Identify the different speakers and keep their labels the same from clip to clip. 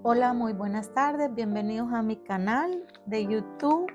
Speaker 1: Hola, muy buenas tardes, bienvenidos a mi canal de YouTube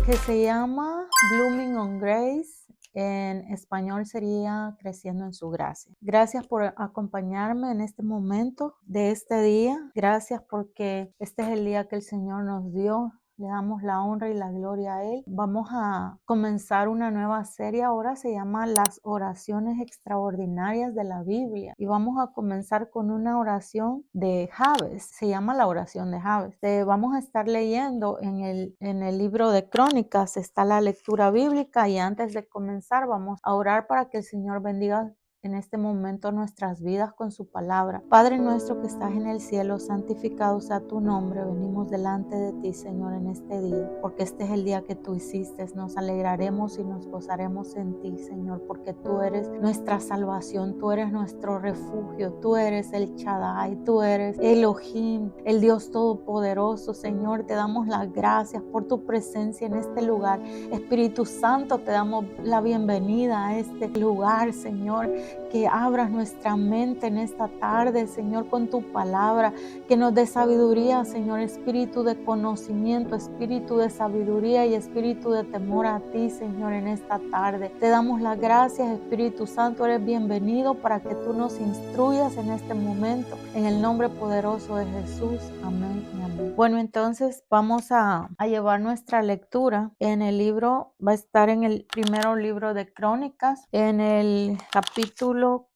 Speaker 1: que se llama Blooming on Grace. En español sería Creciendo en su gracia. Gracias por acompañarme en este momento de este día. Gracias porque este es el día que el Señor nos dio. Le damos la honra y la gloria a Él. Vamos a comenzar una nueva serie. Ahora se llama Las oraciones extraordinarias de la Biblia. Y vamos a comenzar con una oración de Jabes. Se llama la oración de Jabes. Vamos a estar leyendo en el libro de Crónicas. Está la lectura bíblica. Y antes de comenzar vamos a orar para que el Señor bendiga en este momento nuestras vidas con su palabra. Padre nuestro que estás en el cielo, santificado sea tu nombre. Venimos delante de ti, Señor, en este día, porque este es el día que tú hiciste. Nos alegraremos y nos gozaremos en ti, Señor, porque tú eres nuestra salvación, tú eres nuestro refugio, tú eres el Shaddai, tú eres Elohim, el Dios todopoderoso. Señor, te damos las gracias por tu presencia en este lugar. Espíritu Santo, te damos la bienvenida a este lugar, Señor. Que abras nuestra mente en esta tarde, Señor, con tu palabra, que nos dé sabiduría, Señor, espíritu de conocimiento, espíritu de sabiduría y espíritu de temor a ti, Señor, en esta tarde. Te damos las gracias, Espíritu Santo, eres bienvenido para que tú nos instruyas en este momento, en el nombre poderoso de Jesús. Amén y amén. Bueno, entonces vamos a llevar nuestra lectura en el libro, va a estar en el primero libro de Crónicas, en el capítulo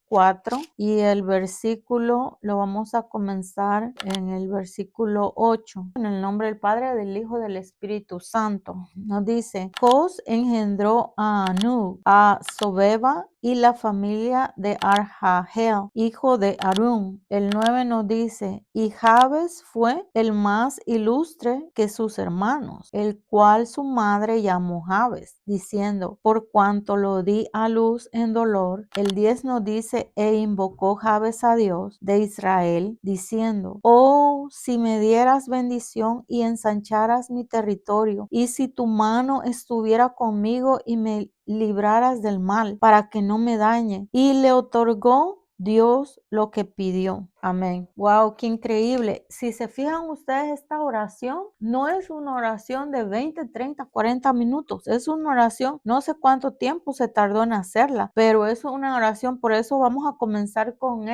Speaker 1: 4 y el versículo lo vamos a comenzar en el versículo 8. En el nombre del Padre, del Hijo, del Espíritu Santo. Nos dice, Cos engendró a Anu, a Sobeba y la familia de Arjahel, hijo de Harún. El 9 nos dice, y Jabes fue el más ilustre que sus hermanos, el cual su madre llamó Jabes, diciendo, por cuanto lo di a luz en dolor. El 10 nos dice, e invocó Jabes a Dios de Israel, diciendo, oh, si me dieras bendición y ensancharas mi territorio, y si tu mano estuviera conmigo y me libraras del mal, para que no me dañe. Y le otorgó Dios lo que pidió. Amén. Wow, qué increíble. Si se fijan ustedes, esta oración no es una oración de 20, 30, 40 minutos. Es una oración, no sé cuánto tiempo se tardó en hacerla, pero es una oración. Por eso vamos a comenzar con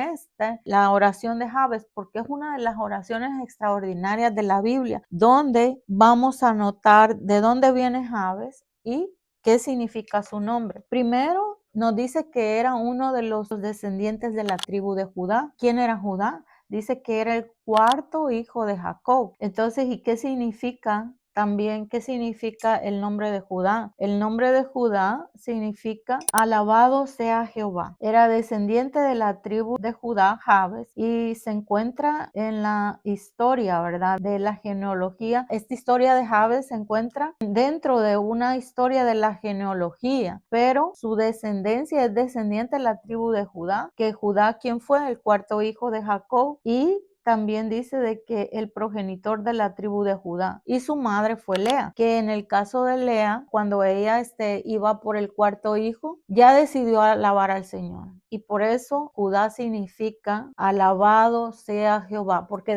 Speaker 1: la oración de Jabes, porque es una de las oraciones extraordinarias de la Biblia, donde vamos a notar de dónde viene Jabes y qué significa su nombre. Primero, nos dice que era uno de los descendientes de la tribu de Judá. ¿Quién era Judá? Dice que era el cuarto hijo de Jacob. Entonces, ¿y qué significa? También, ¿qué significa el nombre de Judá? El nombre de Judá significa alabado sea Jehová. Era descendiente de la tribu de Judá, Jabes, y se encuentra en la historia, ¿verdad? De la genealogía. Esta historia de Jabes se encuentra dentro de una historia de la genealogía, pero su descendencia es descendiente de la tribu de Judá, que Judá, ¿quién fue? El cuarto hijo de Jacob, y también dice de que el progenitor de la tribu de Judá y su madre fue Lea, que en el caso de Lea, cuando ella iba por el cuarto hijo, ya decidió alabar al Señor. Y por eso Judá significa alabado sea Jehová, porque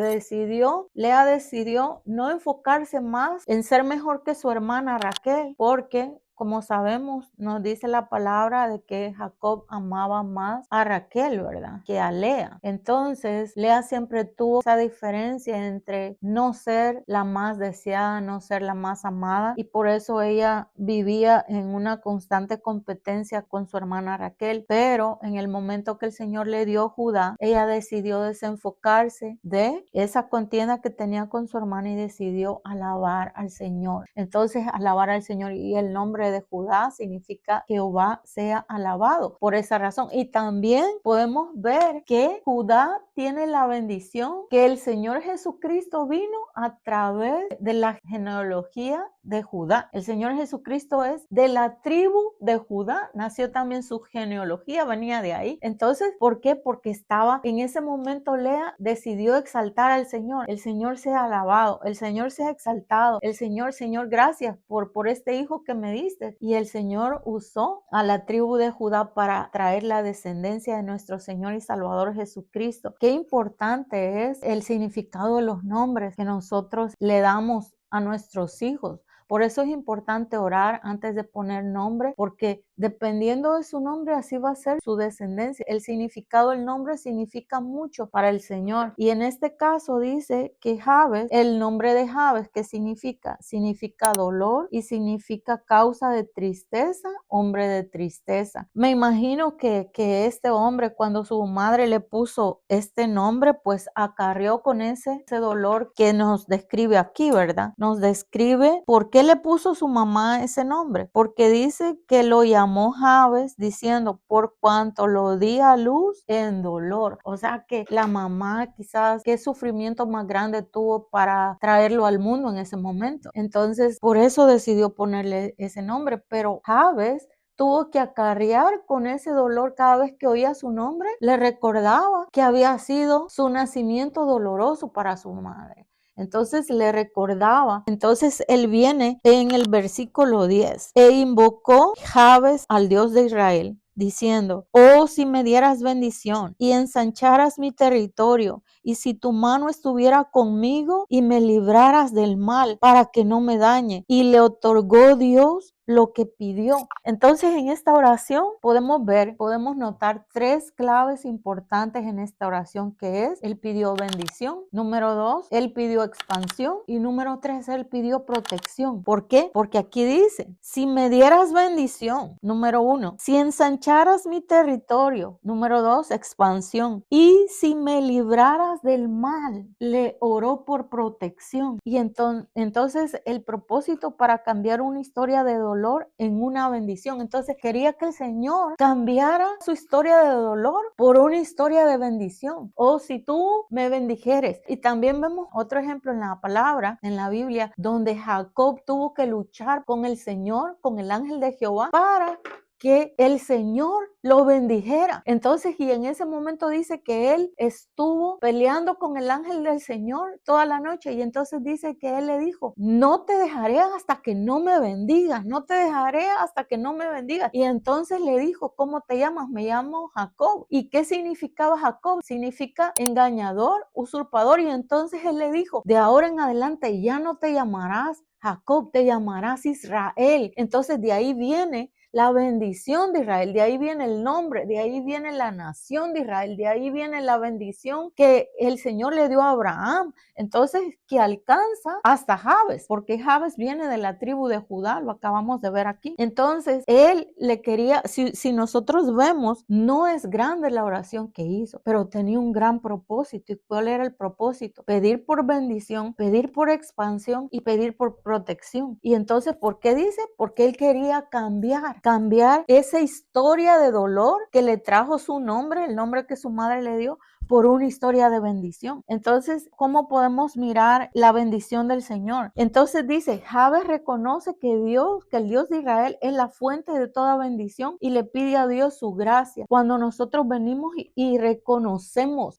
Speaker 1: Lea decidió no enfocarse más en ser mejor que su hermana Raquel, porque como sabemos, nos dice la palabra de que Jacob amaba más a Raquel, ¿verdad? Que a Lea. Entonces, Lea siempre tuvo esa diferencia entre no ser la más deseada, no ser la más amada, y por eso ella vivía en una constante competencia con su hermana Raquel. Pero en el momento que el Señor le dio Judá, ella decidió desenfocarse de esa contienda que tenía con su hermana y decidió alabar al Señor. Entonces, alabar al Señor, y el nombre de Judá significa Jehová sea alabado por esa razón. Y también podemos ver que Judá tiene la bendición que el Señor Jesucristo vino a través de la genealogía de Judá. El Señor Jesucristo es de la tribu de Judá, nació también su genealogía, venía de ahí. Entonces, ¿por qué? Porque estaba en ese momento Lea decidió exaltar al Señor. El Señor sea alabado, el Señor sea exaltado, el Señor, gracias por este hijo que me diste. Y el Señor usó a la tribu de Judá para traer la descendencia de nuestro Señor y Salvador Jesucristo. Qué importante es el significado de los nombres que nosotros le damos a nuestros hijos. Por eso es importante orar antes de poner nombre, porque dependiendo de su nombre, así va a ser su descendencia. El significado del nombre significa mucho para el Señor. Y en este caso dice que Jabes, el nombre de Jabes, ¿qué significa? Significa dolor y significa causa de tristeza, hombre de tristeza. Me imagino que este hombre, cuando su madre le puso este nombre, pues acarrió con ese dolor que nos describe aquí, ¿verdad? Nos describe por qué le puso su mamá ese nombre, porque dice que lo llamó Jabes diciendo por cuanto lo di a luz en dolor. O sea que la mamá quizás qué sufrimiento más grande tuvo para traerlo al mundo en ese momento. Entonces por eso decidió ponerle ese nombre, pero Jabes tuvo que acarrear con ese dolor cada vez que oía su nombre, le recordaba que había sido su nacimiento doloroso para su madre. Entonces le recordaba. Entonces él viene en el versículo 10. E invocó Jabes al Dios de Israel, diciendo: oh, si me dieras bendición y ensancharas mi territorio, y si tu mano estuviera conmigo y me libraras del mal para que no me dañe. Y le otorgó Dios lo que pidió. Entonces en esta oración podemos notar tres claves importantes en esta oración, que es: él pidió bendición, número 2, él pidió expansión, y número 3, él pidió protección. ¿Por qué? Porque aquí dice: si me dieras bendición, número 1, si ensancharas mi territorio, número 2, expansión, y si me libraras del mal. Le oró por protección. Y entonces el propósito para cambiar una historia de dolor en una bendición. Entonces quería que el Señor cambiara su historia de dolor por una historia de bendición. O si tú me bendijeres. Y también vemos otro ejemplo en la palabra, en la Biblia, donde Jacob tuvo que luchar con el Señor, con el ángel de Jehová, para que el Señor lo bendijera. Entonces, y en ese momento dice que él estuvo peleando con el ángel del Señor toda la noche, y entonces dice que él le dijo: no te dejaré hasta que no me bendigas, no te dejaré hasta que no me bendigas. Y entonces le dijo: ¿cómo te llamas? Me llamo Jacob. ¿Y qué significaba Jacob? Significa engañador, usurpador. Y entonces él le dijo: de ahora en adelante ya no te llamarás Jacob, te llamarás Israel. Entonces de ahí viene la bendición de Israel, de ahí viene el nombre, de ahí viene la nación de Israel, de ahí viene la bendición que el Señor le dio a Abraham. Entonces, que alcanza hasta Jabes, porque Jabes viene de la tribu de Judá, lo acabamos de ver aquí. Entonces, él le quería, si nosotros vemos, no es grande la oración que hizo, pero tenía un gran propósito. ¿Y cuál era el propósito? Pedir por bendición, pedir por expansión y pedir por protección. Y entonces, ¿por qué dice? Porque él quería cambiar esa historia de dolor que le trajo su nombre, el nombre que su madre le dio, por una historia de bendición. Entonces, ¿cómo podemos mirar la bendición del Señor? Entonces dice: Jabes reconoce que el Dios de Israel es la fuente de toda bendición, y le pide a Dios su gracia. Cuando nosotros venimos y reconocemos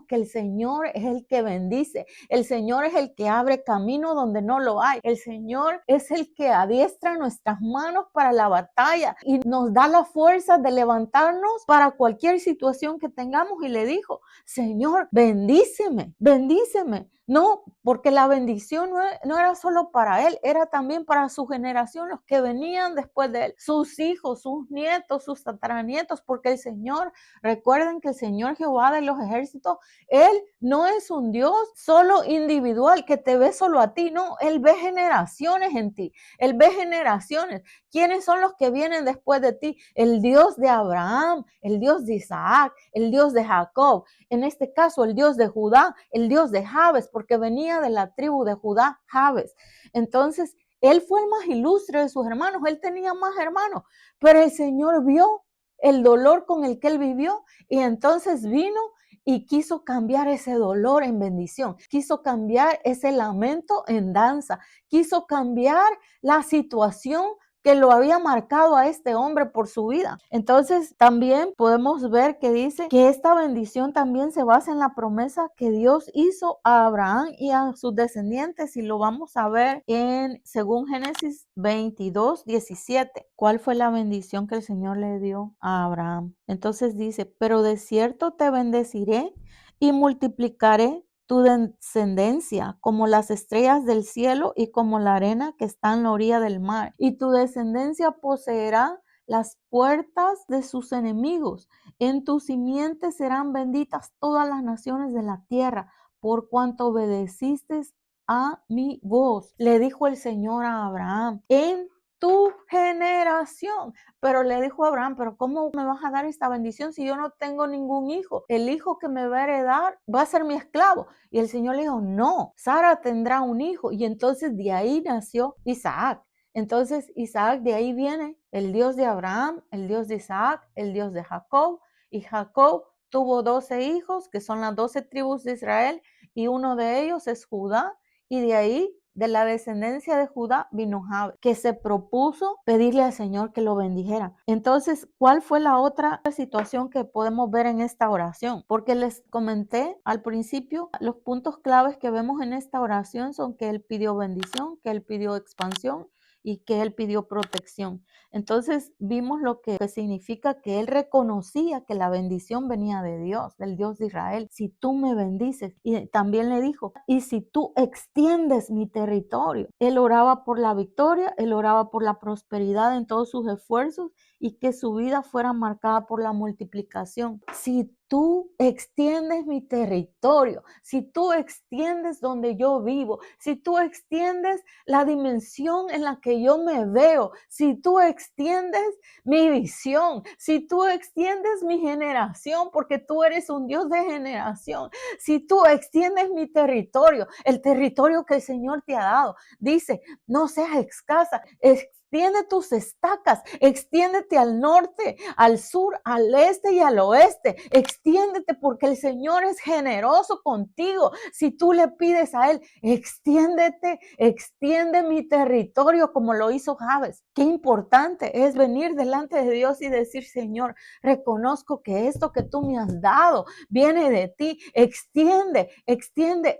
Speaker 1: que el Señor es el que bendice, el Señor es el que abre camino donde no lo hay, el Señor es el que adiestra nuestras manos para la batalla y nos da la fuerza de levantarnos para cualquier situación que tengamos. Y le dijo: Señor, bendíceme, bendíceme. No, porque la bendición no era solo para él, era también para su generación, los que venían después de él, sus hijos, sus nietos, sus tataranietos, porque el Señor, recuerden que el Señor Jehová de los ejércitos, él no es un Dios solo individual que te ve solo a ti, no, él ve generaciones en ti, él ve generaciones. ¿Quiénes son los que vienen después de ti? El Dios de Abraham, el Dios de Isaac, el Dios de Jacob, en este caso el Dios de Judá, el Dios de Jabes, porque venía de la tribu de Judá, Jabes. Entonces, él fue el más ilustre de sus hermanos, él tenía más hermanos, pero el Señor vio el dolor con el que él vivió, y entonces vino y quiso cambiar ese dolor en bendición, quiso cambiar ese lamento en danza, quiso cambiar la situación que lo había marcado a este hombre por su vida. Entonces también podemos ver que dice que esta bendición también se basa en la promesa que Dios hizo a Abraham y a sus descendientes, y lo vamos a ver en según Génesis 22:17. ¿Cuál fue la bendición que el Señor le dio a Abraham? Entonces dice, pero de cierto te bendeciré y multiplicaré tu descendencia como las estrellas del cielo y como la arena que está en la orilla del mar. Y tu descendencia poseerá las puertas de sus enemigos. En tu simiente serán benditas todas las naciones de la tierra, por cuanto obedeciste a mi voz. Le dijo el Señor a Abraham, en tu generación. Pero le dijo a Abraham, pero ¿cómo me vas a dar esta bendición si yo no tengo ningún hijo? El hijo que me va a heredar va a ser mi esclavo. Y el Señor le dijo, no, Sara tendrá un hijo. Y entonces de ahí nació Isaac. Entonces Isaac, de ahí viene el Dios de Abraham, el Dios de Isaac, el Dios de Jacob. Y Jacob tuvo 12 hijos, que son las 12 tribus de Israel, y uno de ellos es Judá. Y de ahí, de la descendencia de Judá, vino Jabes, que se propuso pedirle al Señor que lo bendijera. Entonces, ¿cuál fue la otra situación que podemos ver en esta oración? Porque les comenté al principio, los puntos claves que vemos en esta oración son que él pidió bendición, que él pidió expansión y que él pidió protección. Entonces vimos lo que significa que él reconocía que la bendición venía de Dios, del Dios de Israel. Si tú me bendices, y también le dijo, y si tú extiendes mi territorio. Él oraba por la victoria, él oraba por la prosperidad en todos sus esfuerzos y que su vida fuera marcada por la multiplicación. Si tú extiendes mi territorio, si tú extiendes donde yo vivo, si tú extiendes la dimensión en la que yo me veo, si tú extiendes mi visión, si tú extiendes mi generación, porque tú eres un Dios de generación, si tú extiendes mi territorio, el territorio que el Señor te ha dado, dice, no seas escasa, extiende tus estacas, extiéndete al norte, al sur, al este y al oeste. Extiéndete porque el Señor es generoso contigo. Si tú le pides a Él, extiéndete, extiende mi territorio como lo hizo Jabes. Qué importante es venir delante de Dios y decir, Señor, reconozco que esto que tú me has dado viene de ti. Extiende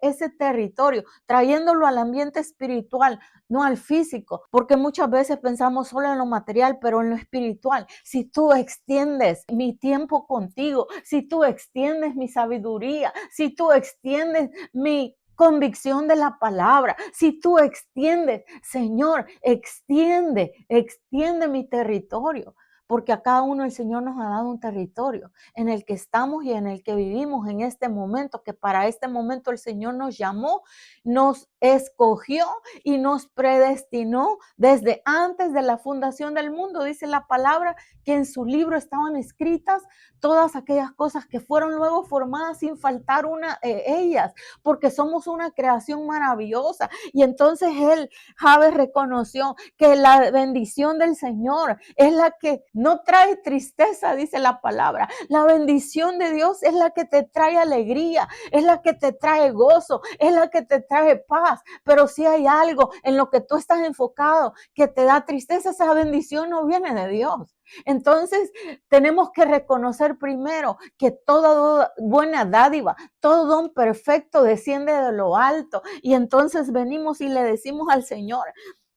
Speaker 1: ese territorio, trayéndolo al ambiente espiritual, no al físico, porque muchas veces pensamos solo en lo material, pero en lo espiritual. Si tú extiendes mi tiempo contigo, si tú extiendes mi sabiduría, si tú extiendes mi convicción de la palabra, si tú extiendes, Señor, extiende mi territorio, porque a cada uno el Señor nos ha dado un territorio en el que estamos y en el que vivimos en este momento, que para este momento el Señor nos llamó, nos escogió y nos predestinó desde antes de la fundación del mundo. Dice la palabra que en su libro estaban escritas todas aquellas cosas que fueron luego formadas sin faltar una de ellas, porque somos una creación maravillosa. Y entonces él, Jabes, reconoció que la bendición del Señor es la que no trae tristeza, dice la palabra. La bendición de Dios es la que te trae alegría, es la que te trae gozo, es la que te trae paz. Pero si hay algo en lo que tú estás enfocado que te da tristeza, esa bendición no viene de Dios. Entonces tenemos que reconocer primero que toda buena dádiva, todo don perfecto desciende de lo alto. Y entonces venimos y le decimos al Señor,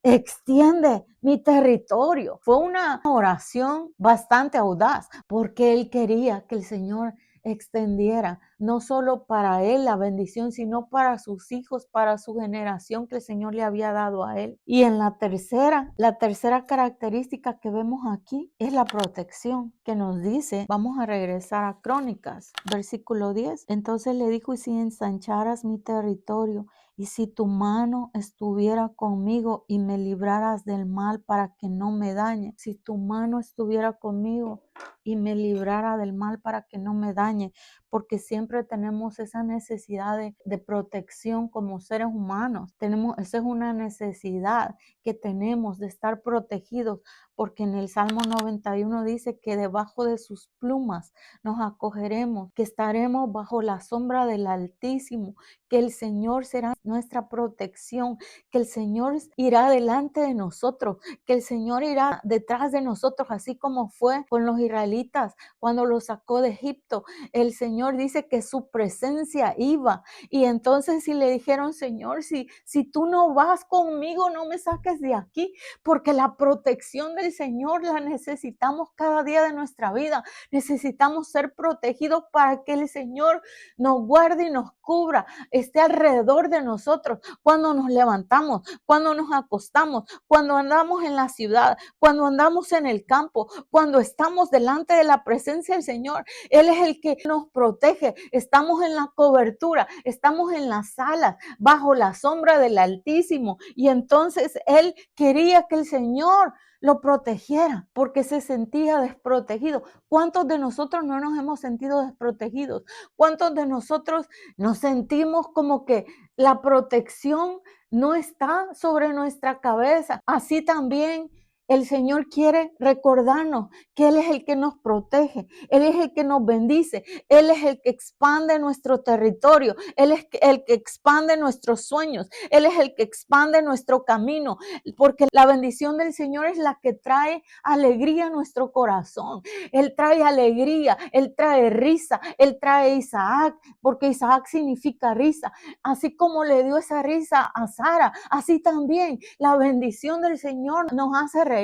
Speaker 1: extiende mi territorio. Fue una oración bastante audaz porque él quería que el Señor extendiera no solo para él la bendición, sino para sus hijos, para su generación que el Señor le había dado a él. Y en la tercera característica que vemos aquí es la protección, que nos dice, vamos a regresar a Crónicas, versículo 10. Entonces le dijo, y si ensancharas mi territorio, y si tu mano estuviera conmigo y me libraras del mal para que no me dañe, si tu mano estuviera conmigo y me librara del mal para que no me dañe, porque siempre tenemos esa necesidad de protección como seres humanos. Esa es una necesidad que tenemos de estar protegidos, porque en el Salmo 91 dice que debajo de sus plumas nos acogeremos, que estaremos bajo la sombra del Altísimo, que el Señor será nuestra protección, que el Señor irá delante de nosotros, que el Señor irá detrás de nosotros, así como fue con los israelitas cuando los sacó de Egipto. El Señor dice que su presencia iba. Y entonces si le dijeron, Señor, si tú no vas conmigo, no me saques de aquí, porque la protección del Señor la necesitamos cada día de nuestra vida. Necesitamos ser protegidos para que el Señor nos guarde y nos cubra, esté alrededor de nosotros cuando nos levantamos, cuando nos acostamos, cuando andamos en la ciudad, cuando andamos en el campo, cuando estamos delante de la presencia del Señor. Él es el que nos protege. Estamos en la cobertura, estamos en las salas, bajo la sombra del Altísimo. Y entonces él quería que el Señor lo protegiera porque se sentía desprotegido. ¿Cuántos de nosotros no nos hemos sentido desprotegidos? ¿Cuántos de nosotros nos sentimos como que la protección no está sobre nuestra cabeza? Así también el Señor quiere recordarnos que Él es el que nos protege, Él es el que nos bendice, Él es el que expande nuestro territorio, Él es el que expande nuestros sueños, Él es el que expande nuestro camino, porque la bendición del Señor es la que trae alegría a nuestro corazón. Él trae alegría, Él trae risa, Él trae Isaac, porque Isaac significa risa. Así como le dio esa risa a Sara, así también la bendición del Señor nos hace reír,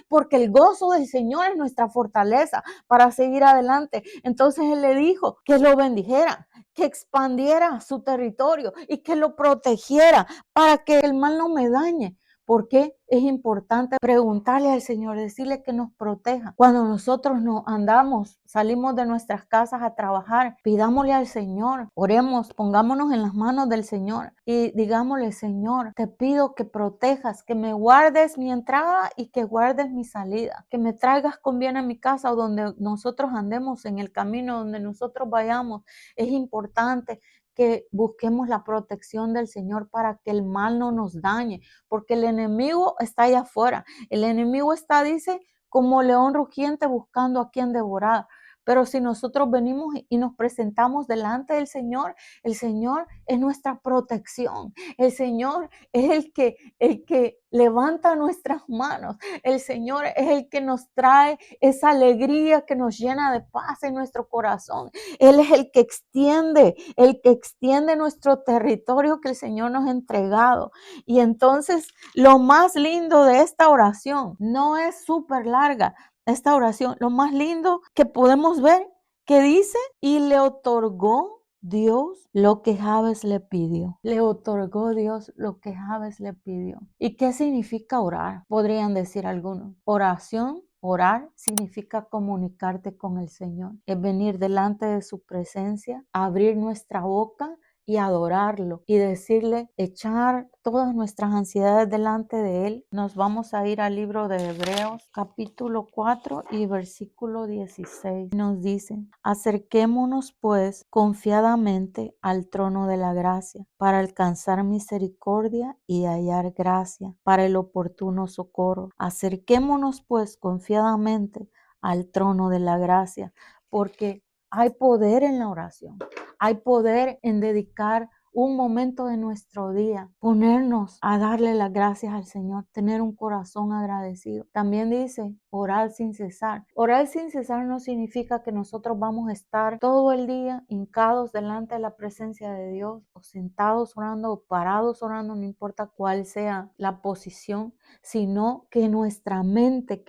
Speaker 1: porque el gozo del Señor es nuestra fortaleza para seguir adelante. Entonces Él le dijo que lo bendijera, que expandiera su territorio y que lo protegiera para que el mal no me dañe. ¿Por qué? Es importante preguntarle al Señor, decirle que nos proteja. Cuando nosotros no andamos, salimos de nuestras casas a trabajar, pidámosle al Señor, oremos, pongámonos en las manos del Señor y digámosle, Señor, te pido que protejas, que me guardes mi entrada y que guardes mi salida, que me traigas con bien a mi casa o donde nosotros andemos, en el camino donde nosotros vayamos. Es importante que busquemos la protección del Señor para que el mal no nos dañe, porque el enemigo está allá afuera. El enemigo está, dice, como león rugiente buscando a quien devorar. Pero si nosotros venimos y nos presentamos delante del Señor, el Señor es nuestra protección. El Señor es el que levanta nuestras manos. El Señor es el que nos trae esa alegría que nos llena de paz en nuestro corazón. Él es el que extiende nuestro territorio que el Señor nos ha entregado. Y entonces lo más lindo de esta oración no es súper larga. Esta oración, lo más lindo que podemos ver, que dice, y le otorgó Dios lo que Jabes le pidió. Le otorgó Dios lo que Jabes le pidió. ¿Y qué significa orar? Podrían decir algunos. Orar significa comunicarte con el Señor. Es venir delante de su presencia, abrir nuestra boca y adorarlo y decirle, echar todas nuestras ansiedades delante de Él. Nos vamos a ir al libro de Hebreos, capítulo 4 y versículo 16. Nos dice, acerquémonos pues confiadamente al trono de la gracia para alcanzar misericordia y hallar gracia para el oportuno socorro. Acerquémonos pues confiadamente al trono de la gracia, porque hay poder en la oración. Hay poder en dedicar un momento de nuestro día, ponernos a darle las gracias al Señor, tener un corazón agradecido. También dice orar sin cesar. Orar sin cesar no significa que nosotros vamos a estar todo el día hincados delante de la presencia de Dios, o sentados orando, o parados orando, no importa cuál sea la posición, sino que en nuestra mente,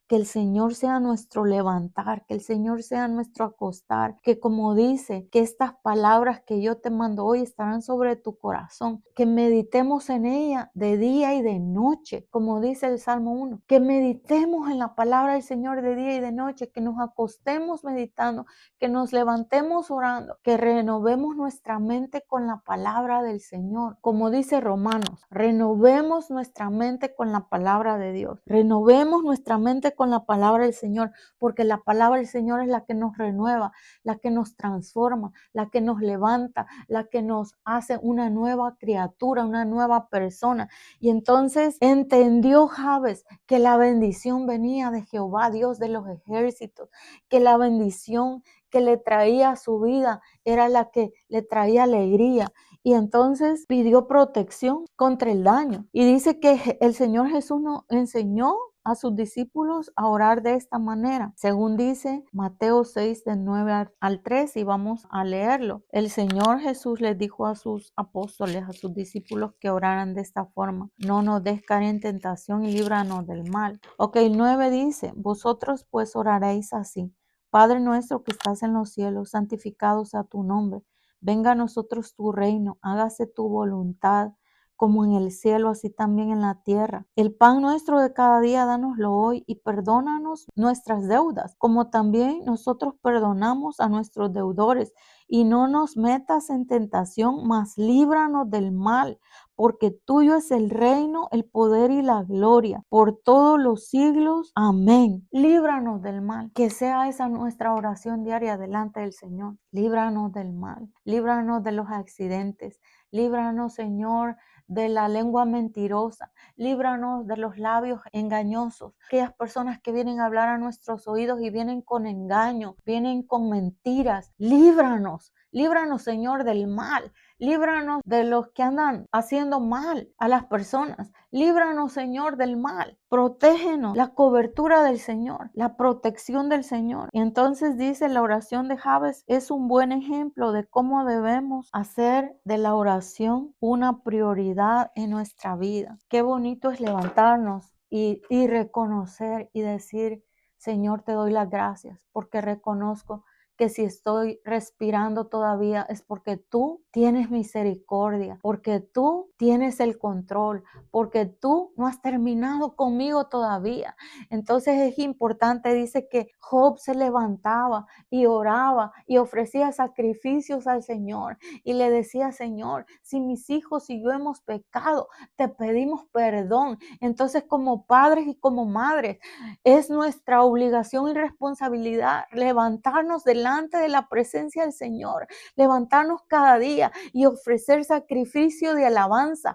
Speaker 1: que el Señor sea nuestro levantar, que el Señor sea nuestro acostar, que como dice, que estas palabras que yo te mando hoy estarán sobre tu corazón, que meditemos en ella de día y de noche, como dice el Salmo 1, que meditemos en la palabra del Señor de día y de noche, que nos acostemos meditando, que nos levantemos orando, que renovemos nuestra mente con la palabra del Señor. Como dice Romanos, renovemos nuestra mente con la palabra de Dios. Renovemos nuestra mente con la palabra del Señor, porque la palabra del Señor es la que nos renueva, la que nos transforma, la que nos levanta, la que nos hace una nueva criatura, una nueva persona. Y entonces entendió Jabes que la bendición venía de Jehová, Dios de los ejércitos, que la bendición que le traía a su vida era la que le traía alegría. Y entonces pidió protección contra el daño. Y dice que el Señor Jesús nos enseñó a sus discípulos a orar de esta manera, según dice Mateo 6 del 9 al 3, y vamos a leerlo. El Señor Jesús les dijo a sus apóstoles, a sus discípulos, que oraran de esta forma: no nos des caer en tentación y líbranos del mal. Ok, 9 dice: vosotros pues oraréis así: Padre nuestro que estás en los cielos, santificado sea tu nombre. Venga a nosotros tu reino, hágase tu voluntad, como en el cielo, así también en la tierra. El pan nuestro de cada día, dánoslo hoy, y perdónanos nuestras deudas, como también nosotros perdonamos a nuestros deudores. Y no nos metas en tentación, mas líbranos del mal, porque tuyo es el reino, el poder y la gloria, por todos los siglos. Amén. Líbranos del mal. Que sea esa nuestra oración diaria delante del Señor. Líbranos del mal. Líbranos de los accidentes. Líbranos, Señor, de la lengua mentirosa. Líbranos de los labios engañosos. Aquellas personas que vienen a hablar a nuestros oídos y vienen con engaño, vienen con mentiras. Líbranos. Líbranos, Señor, del mal. Líbranos de los que andan haciendo mal a las personas. Líbranos, Señor, del mal. Protégenos. La cobertura del Señor, la protección del Señor. Y entonces dice, la oración de Jabes es un buen ejemplo de cómo debemos hacer de la oración una prioridad en nuestra vida. Qué bonito es levantarnos y reconocer y decir: Señor, te doy las gracias, porque reconozco que si estoy respirando todavía es porque tú tienes misericordia, porque tú tienes el control, porque tú no has terminado conmigo todavía. Entonces es importante, dice que Job se levantaba y oraba y ofrecía sacrificios al Señor y le decía: Señor, si mis hijos y yo hemos pecado, te pedimos perdón. Entonces, como padres y como madres, es nuestra obligación y responsabilidad levantarnos delante de la presencia del Señor, levantarnos cada día y ofrecer sacrificio de alabanza,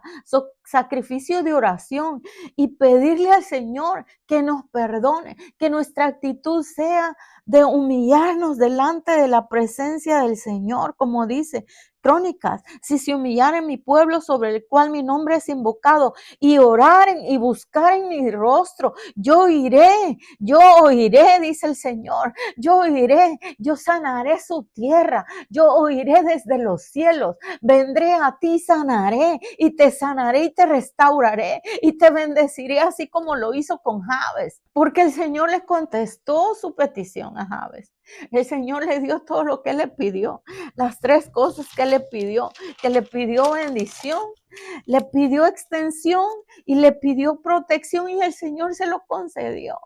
Speaker 1: sacrificio de oración, y pedirle al Señor que nos perdone, que nuestra actitud sea de humillarnos delante de la presencia del Señor, como dice Crónicas: si se humillaren mi pueblo sobre el cual mi nombre es invocado, y oraren y buscaren mi rostro, yo oiré, dice el Señor. Yo oiré, yo sanaré su tierra, yo oiré desde los cielos, vendré a ti, sanaré y te restauraré y te bendeciré, así como lo hizo con Jabes, porque el Señor le contestó su petición a Jabes. El Señor le dio todo lo que le pidió, las 3 cosas que le pidió bendición, le pidió extensión y le pidió protección, y el Señor se lo concedió.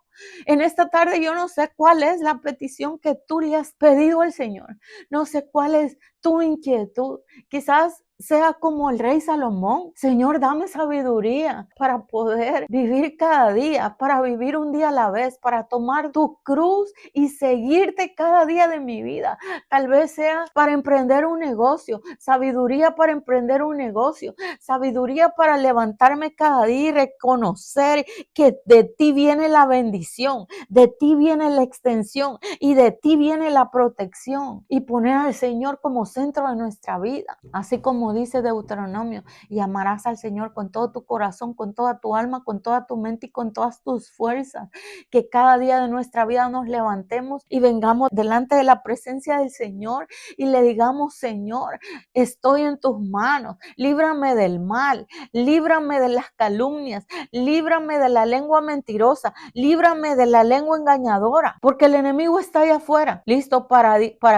Speaker 1: En esta tarde yo no sé cuál es la petición que tú le has pedido al Señor. No sé cuál es tu inquietud. Quizás sea como el rey Salomón: Señor, dame sabiduría para poder vivir cada día, para vivir un día a la vez, para tomar tu cruz y seguirte cada día de mi vida. Tal vez sea para emprender un negocio, sabiduría para emprender un negocio, sabiduría para levantarme cada día y reconocer que de ti viene la bendición, de ti viene la extensión y de ti viene la protección, y poner al Señor como centro de nuestra vida, así como dice Deuteronomio: y amarás al Señor con todo tu corazón, con toda tu alma, con toda tu mente y con todas tus fuerzas. Que cada día de nuestra vida nos levantemos y vengamos delante de la presencia del Señor y le digamos: Señor, estoy en tus manos, líbrame del mal, líbrame de las calumnias, líbrame de la lengua mentirosa, líbrame de la lengua engañadora, porque el enemigo está allá afuera, listo ¿para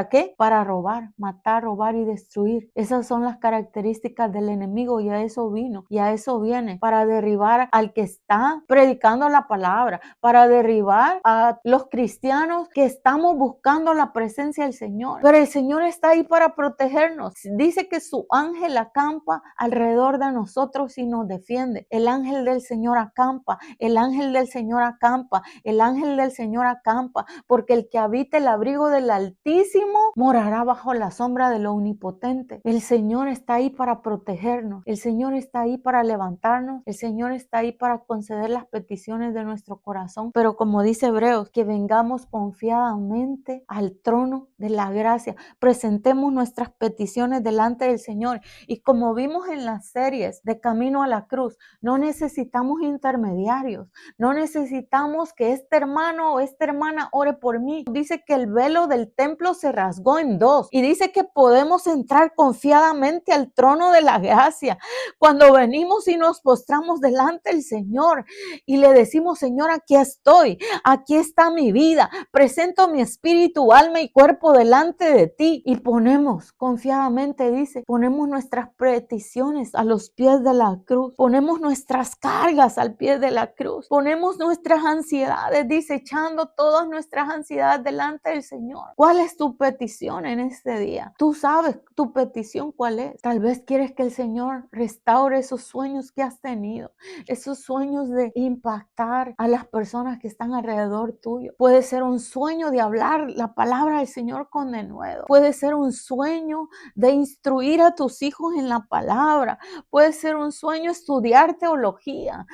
Speaker 1: qué? Para robar, matar, robar y destruir. Esas son las características características del enemigo y a eso vino y a eso viene, para derribar al que está predicando la palabra, para derribar a los cristianos que estamos buscando la presencia del Señor. Pero el Señor está ahí para protegernos. Dice que su ángel acampa alrededor de nosotros y nos defiende. El ángel del Señor acampa, el ángel del Señor acampa, el ángel del Señor acampa, porque el que habita el abrigo del Altísimo morará bajo la sombra de lo Omnipotente. El Señor está ahí para protegernos, el Señor está ahí para levantarnos, el Señor está ahí para conceder las peticiones de nuestro corazón. Pero como dice Hebreos, que vengamos confiadamente al trono de la gracia, presentemos nuestras peticiones delante del Señor. Y como vimos en las series de Camino a la Cruz, no necesitamos intermediarios, no necesitamos que este hermano o esta hermana ore por mí. Dice que el velo del templo se rasgó en dos y dice que podemos entrar confiadamente al trono de la gracia cuando venimos y nos postramos delante del Señor y le decimos: Señor, aquí estoy, aquí está mi vida, presento mi espíritu, alma y cuerpo delante de ti, y ponemos confiadamente, dice, ponemos nuestras peticiones a los pies de la cruz, ponemos nuestras cargas al pie de la cruz, ponemos nuestras ansiedades, dice, echando todas nuestras ansiedades delante del Señor. ¿Cuál es tu petición en este día? Tú sabes tu petición cuál es. Tal vez quieres que el Señor restaure esos sueños que has tenido, esos sueños de impactar a las personas que están alrededor tuyo. Puede ser un sueño de hablar la palabra del Señor con denuedo. Puede ser un sueño de instruir a tus hijos en la palabra. Puede ser un sueño estudiar teología,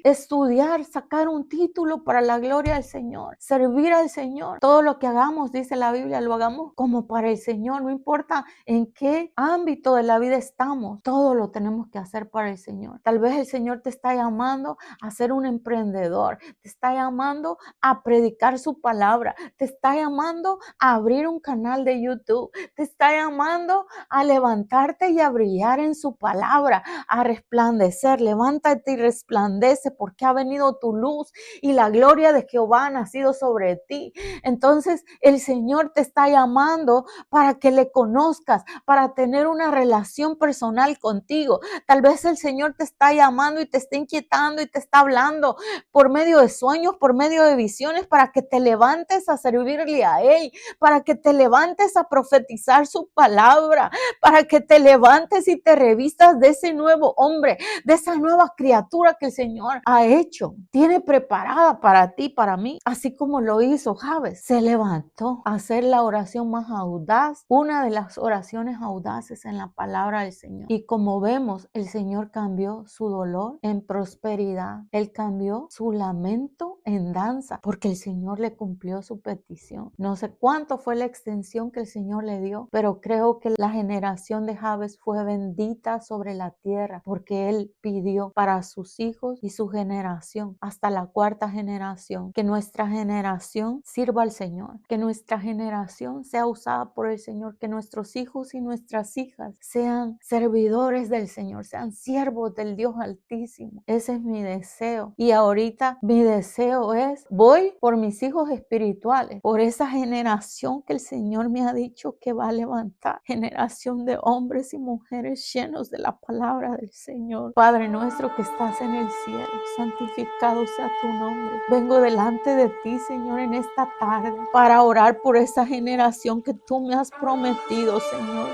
Speaker 1: estudiar, sacar un título para la gloria del Señor, servir al Señor. Todo lo que hagamos, dice la Biblia, lo hagamos como para el Señor. No importa en qué ámbito de la vida estamos, todo lo tenemos que hacer para el Señor. Tal vez el Señor te está llamando a ser un emprendedor, te está llamando a predicar su palabra, te está llamando a abrir un canal de YouTube, te está llamando a levantarte y a brillar en su palabra, a resplandecer. Levántate y resplandece, porque ha venido tu luz y la gloria de Jehová ha nacido sobre ti. Entonces el Señor te está llamando para que le conozcas, para tener una relación personal contigo. Tal vez el Señor te está llamando y te está inquietando y te está hablando por medio de sueños, por medio de visiones, para que te levantes a servirle a Él, para que te levantes a profetizar su palabra, para que te levantes y te revistas de ese nuevo hombre, de esa nueva criatura que el Señor ha hecho, tiene preparada para ti, para mí, así como lo hizo Jabes. Se levantó a hacer la oración más audaz, una de las oraciones audaces en la palabra del Señor. Y como vemos, el Señor cambió su dolor en prosperidad. Él cambió su lamento en danza, porque el Señor le cumplió su petición. No sé cuánto fue la extensión que el Señor le dio, pero creo que la generación de Jabes fue bendita sobre la tierra, porque él pidió para sus hijos y su generación, hasta la cuarta generación, que nuestra generación sirva al Señor, que nuestra generación sea usada por el Señor, que nuestros hijos y nuestras hijas sean servidores del Señor, sean siervos del Dios Altísimo. Ese es mi deseo. Y ahorita mi deseo es, voy por mis hijos espirituales, por esa generación que el Señor me ha dicho que va a levantar, generación de hombres y mujeres llenos de la palabra del Señor. Padre nuestro que estás en el cielo, santificado sea tu nombre. Vengo delante de ti, Señor, en esta tarde para orar por esa generación que tú me has prometido, Señor,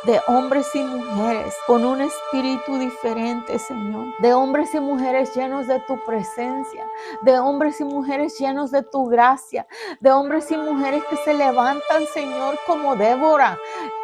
Speaker 1: de hombres y mujeres con un espíritu diferente, Señor, de hombres y mujeres llenos de tu presencia, de hombres y mujeres llenos de tu gracia, de hombres y mujeres que se levantan, Señor, como Débora,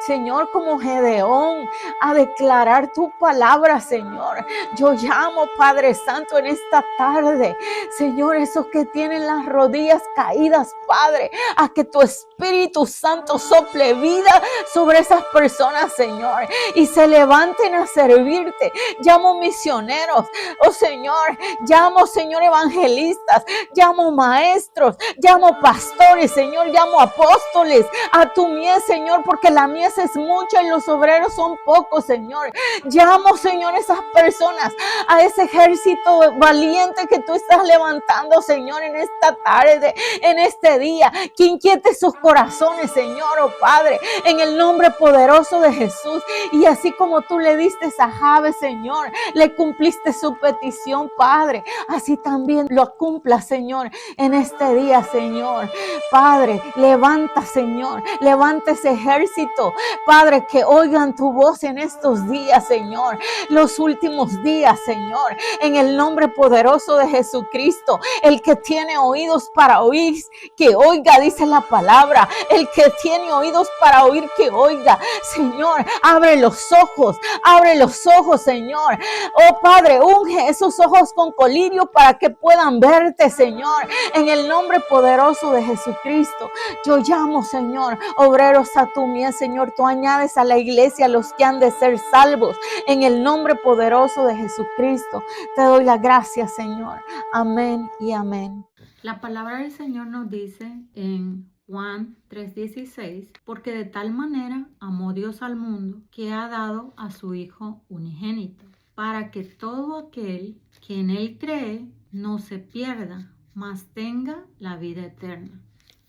Speaker 1: Señor, como Gedeón, a declarar tu palabra, Señor. Yo llamo, Padre Santo, en esta tarde, Señor, esos que tienen las rodillas caídas, Padre, a que tu Espíritu Santo sople vida sobre esas personas, Señor, y se levanten a servirte. Llamo misioneros, oh Señor, llamo, Señor, evangelistas, llamo maestros, llamo pastores, Señor, llamo apóstoles a tu mies, Señor, porque la mies es mucha y los obreros son pocos, Señor. Llamo, Señor, esas personas, a ese ejército valiente que tú estás levantando, Señor, en esta tarde, en este día, que inquiete sus corazones, Señor, oh Padre, en el nombre poderoso de Jesús. Y así como tú le diste a Jabes, Señor, le cumpliste su petición, Padre, así también lo cumpla, Señor, en este día, Señor. Padre, levanta, Señor, levanta ese ejército, Padre, que oigan tu voz en estos días, Señor, los últimos días, Señor, en el nombre poderoso de Jesucristo. El que tiene oídos para oír, que oiga, dice la palabra. El que tiene oídos para oír, que oiga. Señor, abre los ojos, Señor. Oh Padre, unge esos ojos con colirio para que puedan verte, Señor, en el nombre poderoso de Jesucristo. Yo llamo, Señor, obreros a tu mies, Señor. Tú añades a la iglesia los que han de ser salvos, en el nombre poderoso de Jesucristo. Te doy la gracia, Señor. Amén y amén. La palabra del Señor nos dice en Juan 3:16, porque de tal manera amó Dios al mundo que ha dado a su Hijo unigénito, para que todo aquel que en Él cree no se pierda, mas tenga la vida eterna.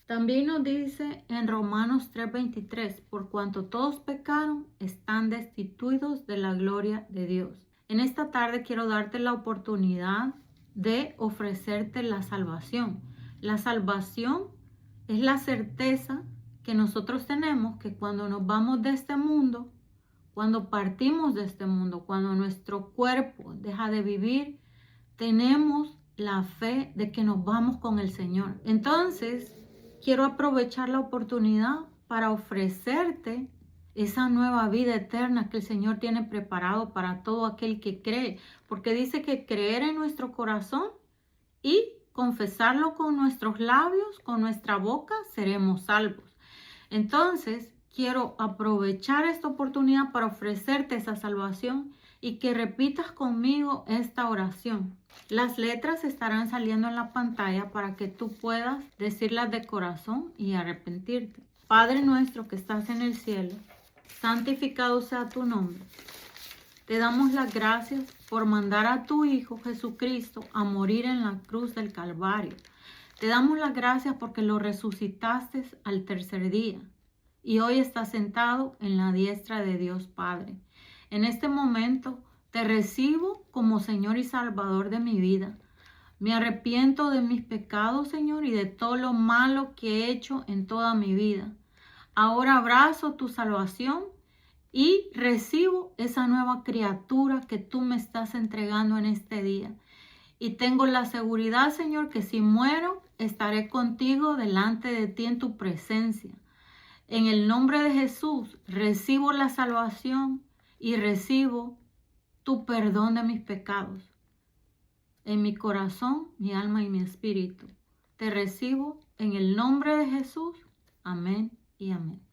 Speaker 1: También nos dice en Romanos 3:23, por cuanto todos pecaron, están destituidos de la gloria de Dios. En esta tarde quiero darte la oportunidad de ofrecerte la salvación. La salvación es la certeza que nosotros tenemos que cuando nos vamos de este mundo, cuando partimos de este mundo, cuando nuestro cuerpo deja de vivir, tenemos la fe de que nos vamos con el Señor. Entonces, quiero aprovechar la oportunidad para ofrecerte esa nueva vida eterna que el Señor tiene preparado para todo aquel que cree, porque dice que creer en nuestro corazón y confesarlo con nuestros labios, con nuestra boca, seremos salvos. Entonces, quiero aprovechar esta oportunidad para ofrecerte esa salvación y que repitas conmigo esta oración. Las letras estarán saliendo en la pantalla para que tú puedas decirlas de corazón y arrepentirte. Padre nuestro que estás en el cielo, santificado sea tu nombre. Te damos las gracias por mandar a tu Hijo Jesucristo a morir en la cruz del Calvario. Te damos las gracias porque lo resucitaste al tercer día y hoy estás sentado en la diestra de Dios Padre. En este momento te recibo como Señor y Salvador de mi vida. Me arrepiento de mis pecados, Señor, y de todo lo malo que he hecho en toda mi vida. Ahora abrazo tu salvación y recibo esa nueva criatura que tú me estás entregando en este día. Y tengo la seguridad, Señor, que si muero, estaré contigo delante de ti en tu presencia. En el nombre de Jesús, recibo la salvación y recibo tu perdón de mis pecados. En mi corazón, mi alma y mi espíritu. Te recibo en el nombre de Jesús. Amén y amén.